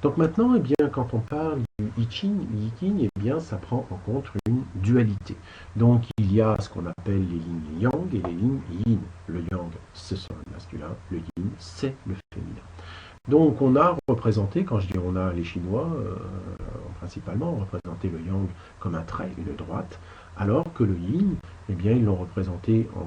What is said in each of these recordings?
Donc maintenant, eh bien, quand on parle du I Ching, eh bien, ça prend en compte une dualité. Donc il y a ce qu'on appelle les lignes yang et les lignes yin. Le yang, ce sont le masculin, le yin, c'est le féminin. Donc on a représenté, quand je dis on a, les Chinois, principalement, ont représenté le yang comme un trait, une droite, alors que le yin, eh bien, ils l'ont représenté en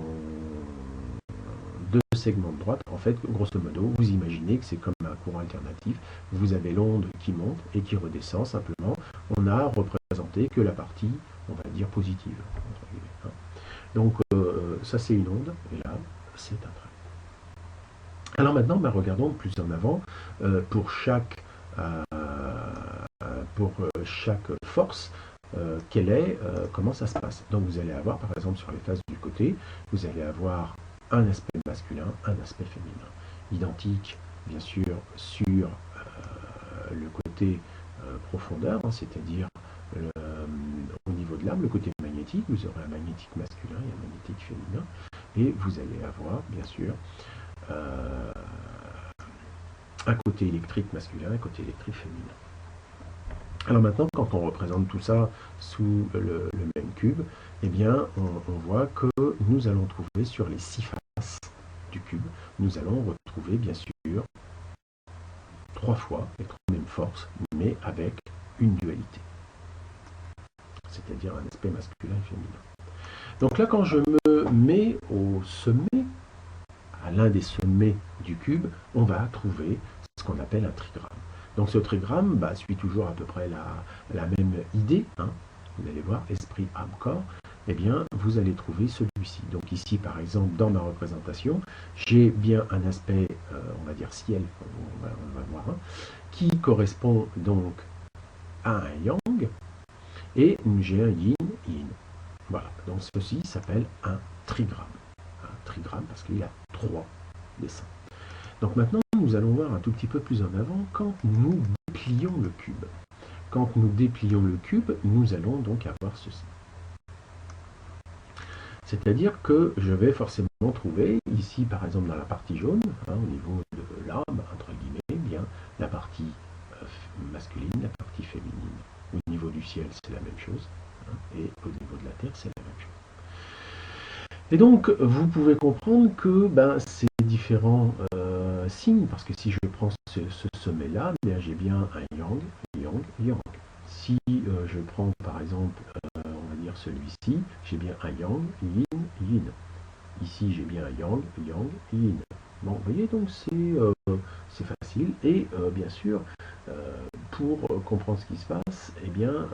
deux segments de droite. En fait, grosso modo, vous imaginez que c'est comme un courant alternatif. Vous avez l'onde qui monte et qui redescend. Simplement, on a représenté que la partie, on va dire, positive. Donc, ça, c'est une onde. Et là, c'est un trait. Alors maintenant, regardons plus en avant. Pour chaque force, comment ça se passe. Donc, vous allez avoir, par exemple, sur les faces du côté, vous allez avoir un aspect masculin, un aspect féminin. Identique, bien sûr, sur le côté profondeur, c'est-à-dire au niveau de l'âme, le côté magnétique, vous aurez un magnétique masculin et un magnétique féminin, et vous allez avoir, bien sûr, un côté électrique masculin et un côté électrique féminin. Alors maintenant, quand on représente tout ça sous le même cube, eh bien, on voit que nous allons trouver sur les 6 faces du cube, nous allons retrouver, bien sûr, 3 fois les 3 mêmes forces, mais avec une dualité. C'est-à-dire un aspect masculin et féminin. Donc là, quand je me mets au sommet, à l'un des sommets du cube, on va trouver ce qu'on appelle un trigramme. Donc ce trigramme suit toujours à peu près la même idée. Vous allez voir, esprit, âme, corps. Eh bien, vous allez trouver celui-ci. Donc ici, par exemple, dans ma représentation, j'ai bien un aspect, on va dire ciel, on va voir, qui correspond donc à un yang, et j'ai un yin, yin. Voilà, donc ceci s'appelle un trigramme. Un trigramme parce qu'il y a 3 dessins. Donc maintenant, nous allons voir un tout petit peu plus en avant quand nous déplions le cube. Quand nous déplions le cube, nous allons donc avoir ceci. C'est-à-dire que je vais forcément trouver, ici par exemple dans la partie jaune, au niveau de l'âme, entre guillemets, bien, la partie masculine, la partie féminine. Au niveau du ciel, c'est la même chose, et au niveau de la terre, c'est la même chose. Et donc, vous pouvez comprendre que ces différents signes, parce que si je prends ce sommet-là, j'ai bien un yang, yang, yang. Si je prends par exemple, on va dire celui-ci, j'ai bien un yang, yin, yin. Ici, j'ai bien un yang, yang, yin. Bon, vous voyez, donc c'est facile. Et bien sûr, pour comprendre ce qui se passe, eh bien,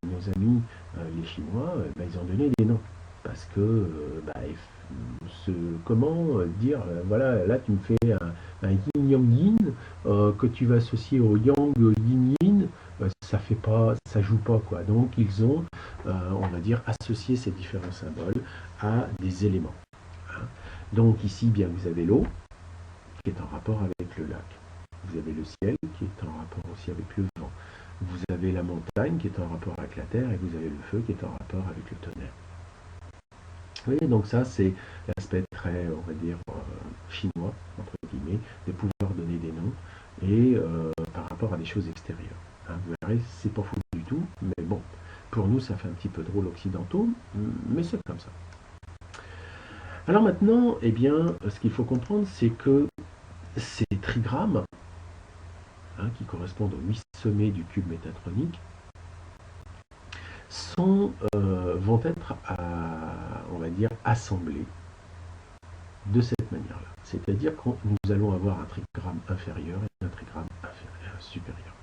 nos amis les Chinois, ils ont donné des noms. Parce que, comment dire, voilà, là tu me fais un yin yang yin que tu vas associer au yang yin yin, ça fait pas, ça joue pas quoi. Donc ils ont, on va dire, associé ces différents symboles à des éléments. Donc ici, bien, vous avez l'eau qui est en rapport avec le lac. Vous avez le ciel qui est en rapport aussi avec le vent. Vous avez la montagne qui est en rapport avec la terre et vous avez le feu qui est en rapport avec le tonnerre. Vous voyez, donc ça, c'est l'aspect très, on va dire, chinois, entre guillemets, de pouvoir donner des noms et par rapport à des choses extérieures. Vous verrez, c'est pas fou du tout, mais bon, pour nous, ça fait un petit peu drôle occidentaux, mais c'est comme ça. Alors maintenant, eh bien, ce qu'il faut comprendre, c'est que ces trigrammes, qui correspondent aux 8 sommets du cube métatronique, vont être, on va dire, assemblés de cette manière-là. C'est-à-dire que nous allons avoir un trigramme inférieur et un trigramme supérieur.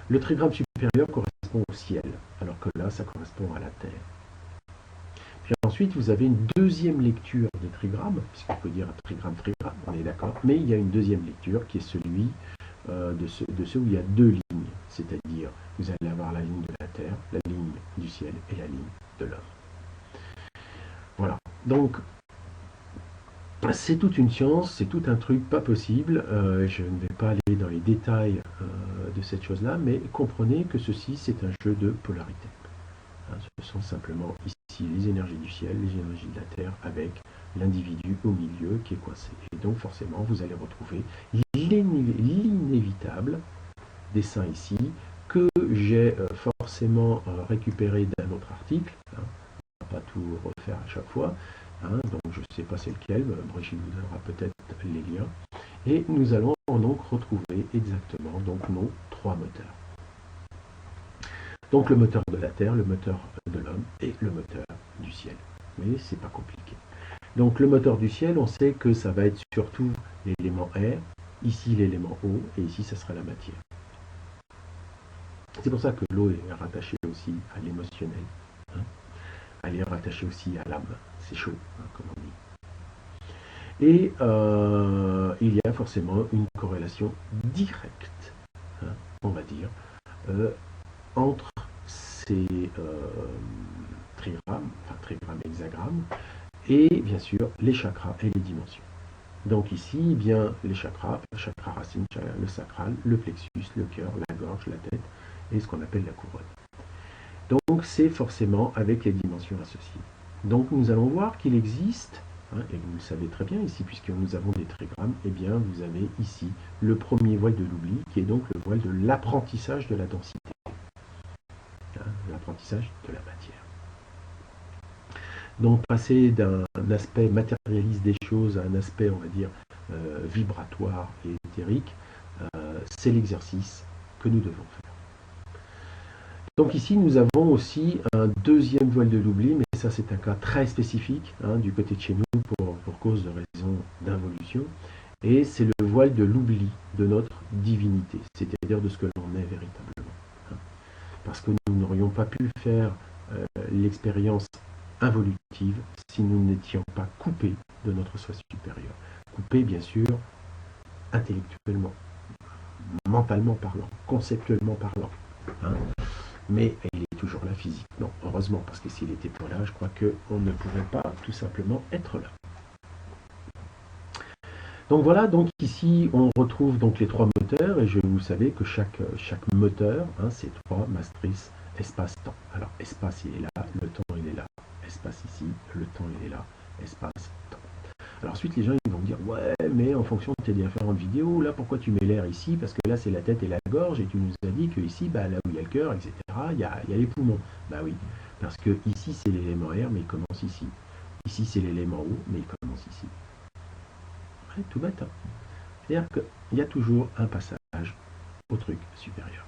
Le trigramme supérieur correspond au ciel, alors que là, ça correspond à la terre. Puis ensuite, vous avez une deuxième lecture des trigrammes, puisqu'on peut dire un trigramme, on est d'accord, mais il y a une deuxième lecture qui est celui de ceux où il y a 2 lignes, c'est-à-dire vous allez avoir la ligne de la terre, la ligne du ciel et la ligne de l'homme. Voilà, donc c'est toute une science, c'est tout un truc pas possible, je ne vais pas aller dans les détails de cette chose-là, mais comprenez que ceci c'est un jeu de polarité. Ce sont simplement ici les énergies du ciel, les énergies de la terre, avec l'individu au milieu qui est coincé. Et donc forcément, vous allez retrouver l'inévitable dessin ici, que j'ai forcément récupéré d'un autre article. Hein. On ne va pas tout refaire à chaque fois. Hein, donc je ne sais pas c'est lequel, Brigitte vous donnera peut-être les liens. Et nous allons donc retrouver exactement donc, nos trois moteurs. Donc le moteur de la Terre, le moteur de l'homme et le moteur du ciel. Mais c'est pas compliqué. Donc le moteur du ciel, on sait que ça va être surtout l'élément air, ici l'élément eau, et ici ça sera la matière. C'est pour ça que l'eau est rattachée aussi à l'émotionnel. Hein. Elle est rattachée aussi à l'âme. C'est chaud, hein, comme on dit. Et il y a forcément une corrélation directe, hein, on va dire, entre ces trigrammes, enfin trigrammes, hexagrammes, et bien sûr les chakras et les dimensions. Donc ici, eh bien les chakras, le chakra racine, le sacral, le plexus, le cœur, la gorge, la tête, et ce qu'on appelle la couronne. Donc c'est forcément avec les dimensions associées. Donc nous allons voir qu'il existe, hein, et vous le savez très bien ici, puisque nous avons des trigrammes, eh bien vous avez ici le premier voile de l'oubli, qui est donc le voile de l'apprentissage de la densité, hein, l'apprentissage de la matière. Donc passer d'un aspect matérialiste des choses à un aspect, on va dire, vibratoire et éthérique, c'est l'exercice que nous devons faire. Donc ici, nous avons aussi un deuxième voile de l'oubli, mais ça c'est un cas très spécifique, hein, du côté de chez nous, pour cause de raisons d'involution, et c'est le voile de l'oubli de notre divinité, c'est-à-dire de ce que l'on est véritablement. Hein. Parce que nous n'aurions pas pu faire l'expérience involutive si nous n'étions pas coupés de notre soi supérieur. Coupés, bien sûr, intellectuellement, mentalement parlant, conceptuellement parlant. Hein. Mais il est toujours là physiquement, heureusement, parce que s'il n'était pas là, je crois qu'on ne pourrait pas tout simplement être là. Donc voilà, donc ici on retrouve donc les trois moteurs, et vous savez que chaque moteur, hein, c'est trois matrices espace-temps. Alors espace il est là, le temps il est là, espace ici, le temps il est là, espace-temps. Alors ensuite les gens ils vont me dire ouais mais en fonction de tes différentes vidéos, là pourquoi tu mets l'air ici, parce que là c'est la tête et la gorge, et tu nous as dit que ici, bah, là où il y a le cœur, etc., il y a les poumons. Bah oui, parce que ici c'est l'élément air, mais il commence ici. Ici c'est l'élément eau, mais il commence ici. Ouais, tout bête. Hein. C'est-à-dire qu'il y a toujours un passage au truc supérieur.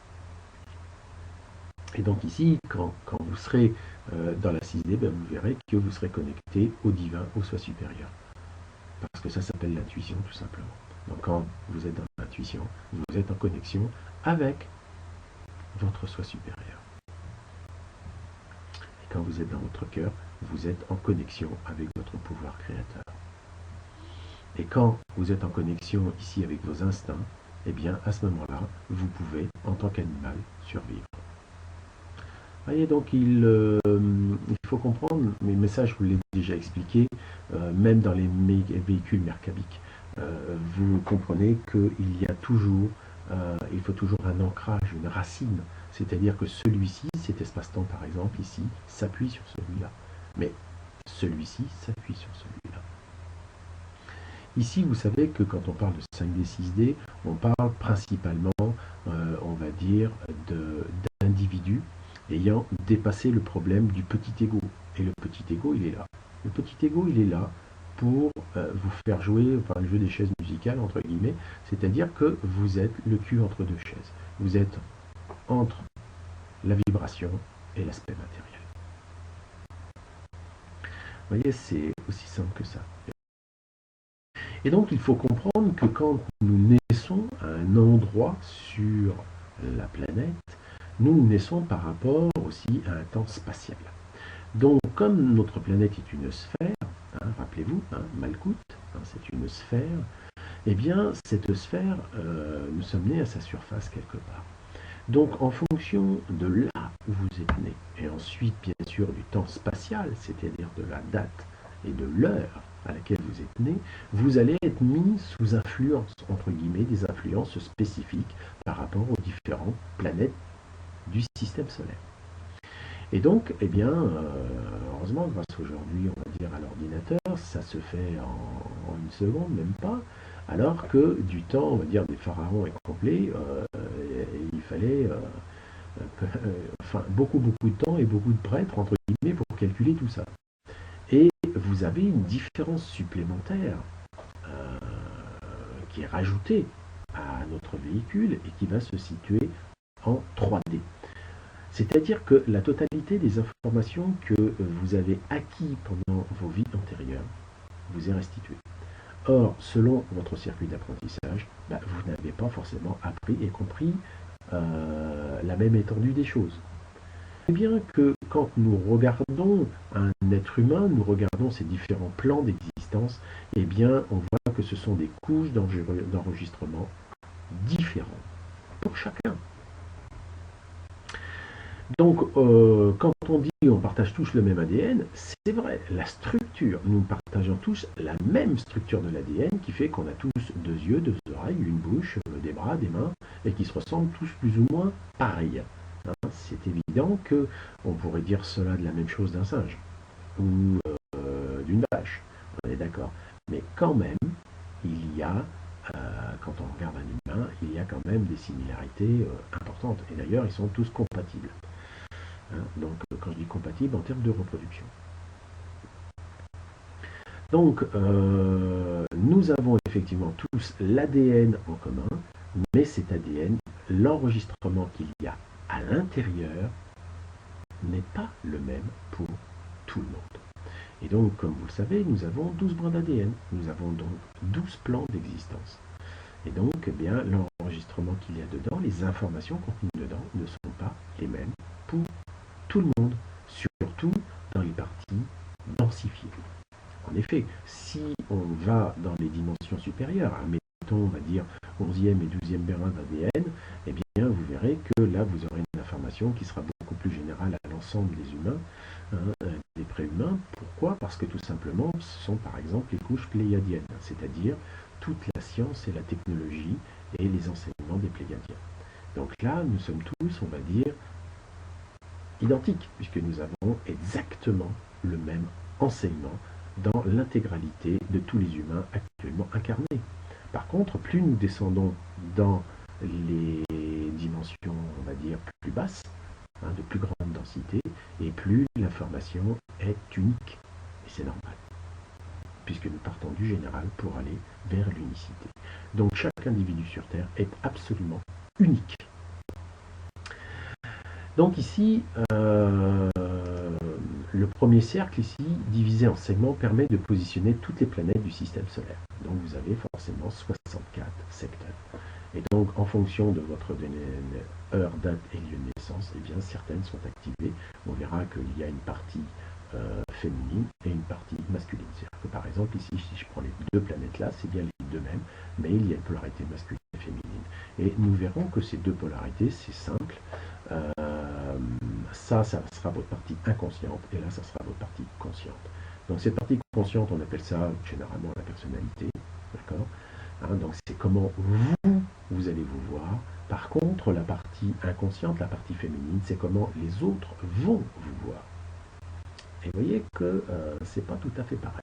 Et donc ici, quand vous serez dans la 6D, ben vous verrez que vous serez connecté au divin, au soi supérieur. Parce que ça s'appelle l'intuition, tout simplement. Donc quand vous êtes dans l'intuition, vous êtes en connexion avec votre soi supérieur. Et quand vous êtes dans votre cœur, vous êtes en connexion avec votre pouvoir créateur. Et quand vous êtes en connexion ici avec vos instincts, eh bien à ce moment-là, vous pouvez, en tant qu'animal, survivre. Vous voyez, donc il faut comprendre, mais ça je vous l'ai déjà expliqué, même dans les véhicules mercabiques, vous comprenez qu'il y a toujours, il faut toujours un ancrage, une racine, c'est-à-dire que celui-ci, cet espace-temps par exemple, ici, s'appuie sur celui-là, mais celui-ci s'appuie sur celui-là. Ici, vous savez que quand on parle de 5D, 6D, on parle principalement, on va dire, d'individus ayant dépassé le problème du petit ego. Et le petit ego, il est là. Le petit ego, il est là pour vous faire jouer, enfin, le jeu des chaises musicales, entre guillemets, c'est-à-dire que vous êtes le cul entre deux chaises. Vous êtes entre la vibration et l'aspect matériel. Vous voyez, c'est aussi simple que ça. Et donc, il faut comprendre que quand nous naissons à un endroit sur la planète, nous naissons par rapport aussi à un temps spatial. Donc, comme notre planète est une sphère, hein, rappelez-vous, hein, Malkout, hein, c'est une sphère, eh bien, cette sphère, nous sommes nés à sa surface quelque part. Donc, en fonction de là où vous êtes né, et ensuite, bien sûr, du temps spatial, c'est-à-dire de la date et de l'heure à laquelle vous êtes né, vous allez être mis sous influence, entre guillemets, des influences spécifiques par rapport aux différentes planètes du système solaire. Et donc, eh bien, heureusement, grâce aujourd'hui, on va dire, à l'ordinateur, ça se fait en une seconde, même pas, alors que du temps, on va dire, des pharaons est complet, il fallait enfin, beaucoup de temps et beaucoup de prêtres, entre guillemets, pour calculer tout ça. Et vous avez une différence supplémentaire euh, qui est rajoutée à notre véhicule et qui va se situer en 3D. C'est-à-dire que la totalité des informations que vous avez acquises pendant vos vies antérieures vous est restituée. Or, selon votre circuit d'apprentissage, vous n'avez pas forcément appris et compris la même étendue des choses. C'est bien que quand nous regardons un être humain, nous regardons ses différents plans d'existence, eh bien, on voit que ce sont des couches d'enregistrement différentes pour chacun. Donc, quand on dit on partage tous le même ADN, c'est vrai, la structure, nous partageons tous la même structure de l'ADN qui fait qu'on a tous deux yeux, deux oreilles, une bouche, des bras, des mains, et qui se ressemblent tous plus ou moins pareils. Hein, c'est évident qu'on pourrait dire cela de la même chose d'un singe ou d'une vache, on est d'accord. Mais quand même, il y a, quand on regarde un humain, il y a quand même des similarités importantes. Et d'ailleurs, ils sont tous compatibles. Hein, donc, quand je dis compatible, en termes de reproduction. Donc, nous avons effectivement tous l'ADN en commun, mais cet ADN, l'enregistrement qu'il y a à l'intérieur, n'est pas le même pour tout le monde. Et donc, comme vous le savez, nous avons 12 brins d'ADN. Nous avons donc 12 plans d'existence. Et donc, eh bien, l'enregistrement qu'il y a dedans, les informations contenues dedans ne sont pas les mêmes pour tout le monde, surtout dans les parties densifiées. En effet, si on va dans les dimensions supérieures, mettons, on va dire 11e et 12e brin d'ADN, eh bien, vous verrez que là, vous aurez une information qui sera beaucoup plus générale à l'ensemble des humains, des préhumains. Pourquoi? Parce que tout simplement, ce sont par exemple les couches pléiadiennes, c'est-à-dire toute la science et la technologie et les enseignements des pléiadiens. Donc là, nous sommes tous, on va dire, identiques, puisque nous avons exactement le même enseignement dans l'intégralité de tous les humains actuellement incarnés. Par contre, plus nous descendons dans les dimensions, on va dire, plus basses, de plus grande densité, et plus l'information est unique. Et c'est normal, puisque nous partons du général pour aller vers l'unicité. Donc chaque individu sur Terre est absolument unique. Donc ici, le premier cercle ici, divisé en segments, permet de positionner toutes les planètes du système solaire. Donc vous avez forcément 64 secteurs. Et donc en fonction de votre heure, date et lieu de naissance, eh bien certaines sont activées. On verra qu'il y a une partie féminine et une partie masculine. C'est-à-dire que par exemple ici, si je prends les deux planètes là, c'est bien les deux mêmes, mais il y a une polarité masculine et féminine. Et nous verrons que ces deux polarités, c'est simple. Ça sera votre partie inconsciente, et là, ça sera votre partie consciente. Donc cette partie consciente, on appelle ça généralement la personnalité, d'accord, hein, donc c'est comment vous allez vous voir. Par contre, la partie inconsciente, la partie féminine, c'est comment les autres vont vous voir. Et vous voyez que c'est pas tout à fait pareil.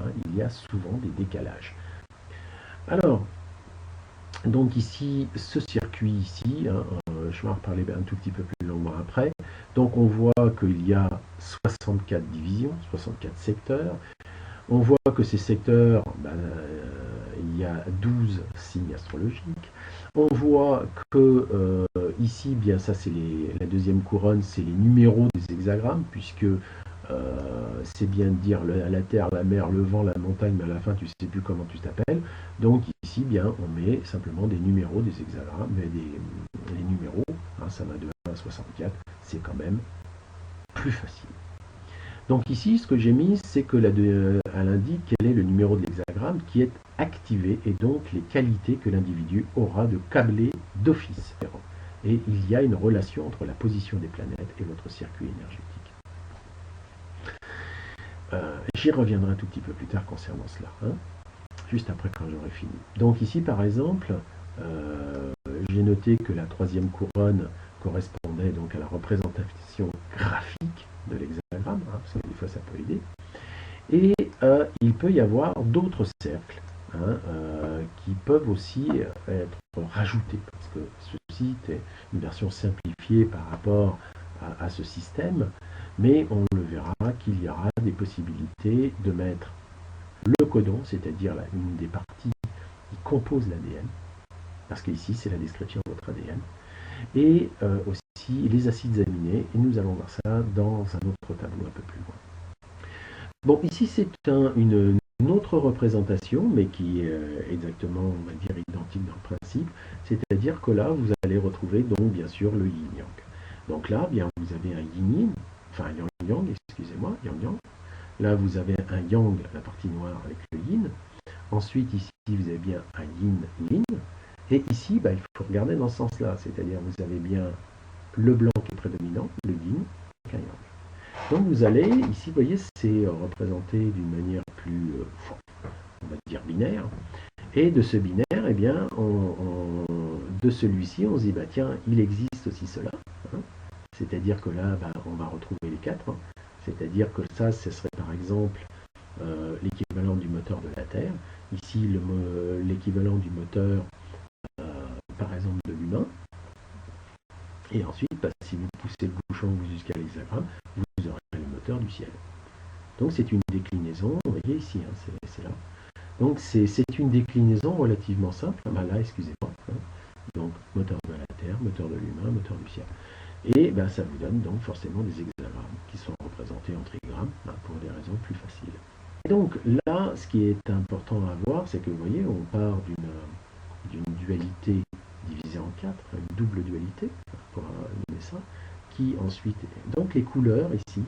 Hein, il y a souvent des décalages. Alors, donc ici, ce circuit ici, je vais en reparler un tout petit peu plus longuement après. Donc on voit qu'il y a 64 divisions, 64 secteurs. On voit que ces secteurs, il y a 12 signes astrologiques. On voit que ici, bien ça c'est la deuxième couronne, c'est les numéros des hexagrammes, puisque c'est bien de dire la terre, la mer, le vent, la montagne, mais à la fin tu ne sais plus comment tu t'appelles. Donc ici, bien, on met simplement des numéros des hexagrammes, mais les numéros, hein, ça va de 1 à 64, c'est quand même plus facile. Donc ici, ce que j'ai mis, c'est que elle indique quel est le numéro de l'hexagramme qui est activé et donc les qualités que l'individu aura de câbler d'office. Et il y a une relation entre la position des planètes et votre circuit énergétique. J'y reviendrai un tout petit peu plus tard concernant cela, hein, juste après quand j'aurai fini. Donc ici, par exemple, j'ai noté que la troisième couronne correspondait donc à la représentation graphique de l'hexagramme, hein, parce que des fois ça peut aider. Et il peut y avoir d'autres cercles, hein, qui peuvent aussi être rajoutés, parce que site est une version simplifiée par rapport à ce système, mais on le verra qu'il y aura des possibilités de mettre le codon, c'est-à-dire une des parties qui composent l'ADN, parce qu'ici c'est la description de votre ADN, et aussi les acides aminés, et nous allons voir ça dans un autre tableau un peu plus loin. Bon, ici c'est une autre représentation, mais qui est exactement, on va dire, identique dans le principe, c'est-à-dire que là, vous allez retrouver donc bien sûr le yin-yang. Donc là, bien, vous avez un yin-yin, enfin un yang-yang, excusez-moi, yang-yang. Là, vous avez un yang, la partie noire avec le yin. Ensuite, ici, vous avez bien un yin-yin. Et ici, il faut regarder dans ce sens-là, c'est-à-dire vous avez bien le blanc qui est prédominant, le yin, avec un yang. Donc vous allez, ici, vous voyez, c'est représenté d'une manière plus, on va dire, binaire. Et de ce binaire, eh bien, de celui-ci, on se dit, tiens, il existe aussi cela. Hein. C'est-à-dire que là, on va retrouver les quatre. Hein. C'est-à-dire que ça, ce serait par exemple l'équivalent du moteur de la Terre. Ici, l'équivalent du moteur, par exemple, de l'humain. Et ensuite, si vous poussez le bouchon jusqu'à l'hexagramme, vous aurez le moteur du ciel. Donc c'est une déclinaison, vous voyez ici, hein, c'est là. Donc c'est une déclinaison relativement simple. Là, excusez-moi. Hein. Donc moteur de la Terre, moteur de l'humain, moteur du ciel. Et ça vous donne donc forcément des hexagrammes qui sont représentés en trigrammes pour des raisons plus faciles. Et donc là, ce qui est important à voir, c'est que vous voyez, on part d'une dualité divisée en quatre, une double dualité, pour nommer ça, qui ensuite... Donc les couleurs ici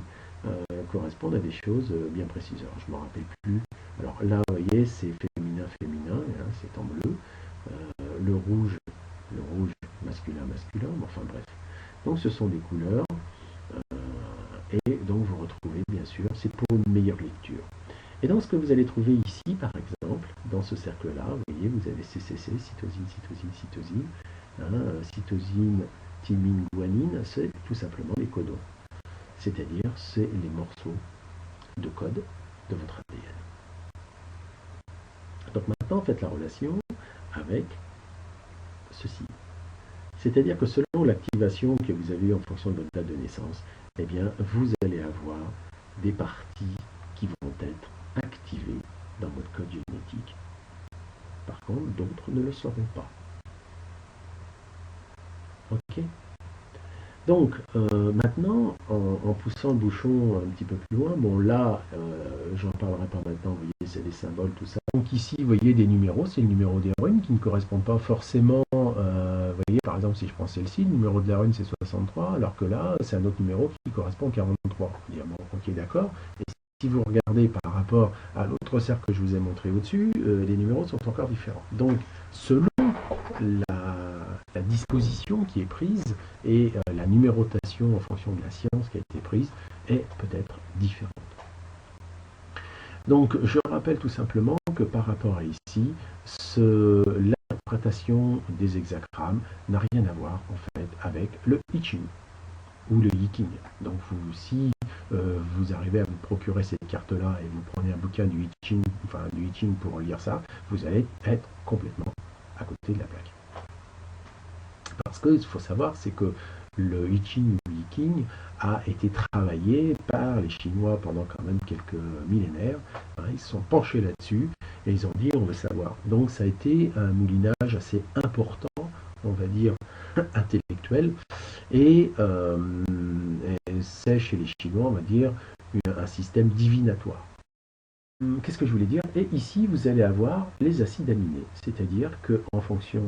correspondent à des choses bien précises. Alors je ne me rappelle plus. Alors là, vous voyez, c'est féminin, hein, c'est en bleu. Le rouge masculin, enfin bref. Donc ce sont des couleurs, et donc vous retrouvez bien sûr, c'est pour une meilleure lecture. Et donc ce que vous allez trouver ici, par exemple, dans ce cercle-là, vous voyez, vous avez CCC, cytosine, cytosine, thymine, guanine, c'est tout simplement les codons. C'est-à-dire, c'est les morceaux de code de votre ADN. Donc maintenant, faites la relation avec ceci. C'est-à-dire que selon l'activation que vous avez en fonction de votre date de naissance, eh bien, vous allez avoir des parties qui vont être activées dans votre code génétique. Par contre, d'autres ne le seront pas. Ok? Donc, maintenant, en poussant le bouchon un petit peu plus loin, bon là, j'en parlerai pas maintenant, vous voyez, c'est des symboles, tout ça. Donc ici, vous voyez des numéros, c'est le numéro des runes qui ne correspondent pas forcément, vous voyez, par exemple, si je prends celle-ci, le numéro de la rune c'est 63, alors que là, c'est un autre numéro qui correspond à 43. Vous dire, bon, ok, d'accord. Et si vous regardez par rapport à l'autre cercle que je vous ai montré au-dessus, les numéros sont encore différents. Donc, selon la disposition qui est prise et la numérotation en fonction de la science qui a été prise est peut-être différente. Donc je rappelle tout simplement que par rapport à ici, l'interprétation des hexagrammes n'a rien à voir en fait avec le I Ching ou le Yiking. Donc si vous arrivez à vous procurer cette carte-là et vous prenez un bouquin du I Ching pour lire ça, vous allez être complètement à côté de la plaque. Parce que il faut savoir, c'est que le I Ching ou Yiking a été travaillé par les Chinois pendant quand même quelques millénaires. Ils se sont penchés là-dessus et ils ont dit on veut savoir. Donc ça a été un moulinage assez important, on va dire intellectuel, et c'est chez les Chinois, on va dire, un système divinatoire. Qu'est-ce que je voulais dire? Et ici, vous allez avoir les acides aminés, c'est-à-dire qu'en fonction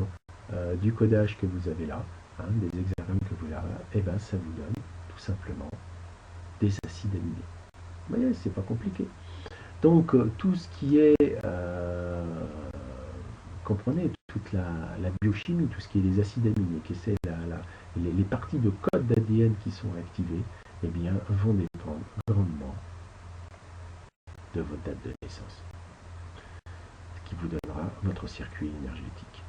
du codage que vous avez là, des hexagrammes que vous avez là, et ben ça vous donne tout simplement des acides aminés. Vous voyez, c'est pas compliqué. Donc tout ce qui est, comprenez, toute la biochimie, tout ce qui est les acides aminés, qui c'est les parties de code d'ADN qui sont activées, eh bien, vont dépendre grandement de votre date de naissance, ce qui vous donnera votre circuit énergétique.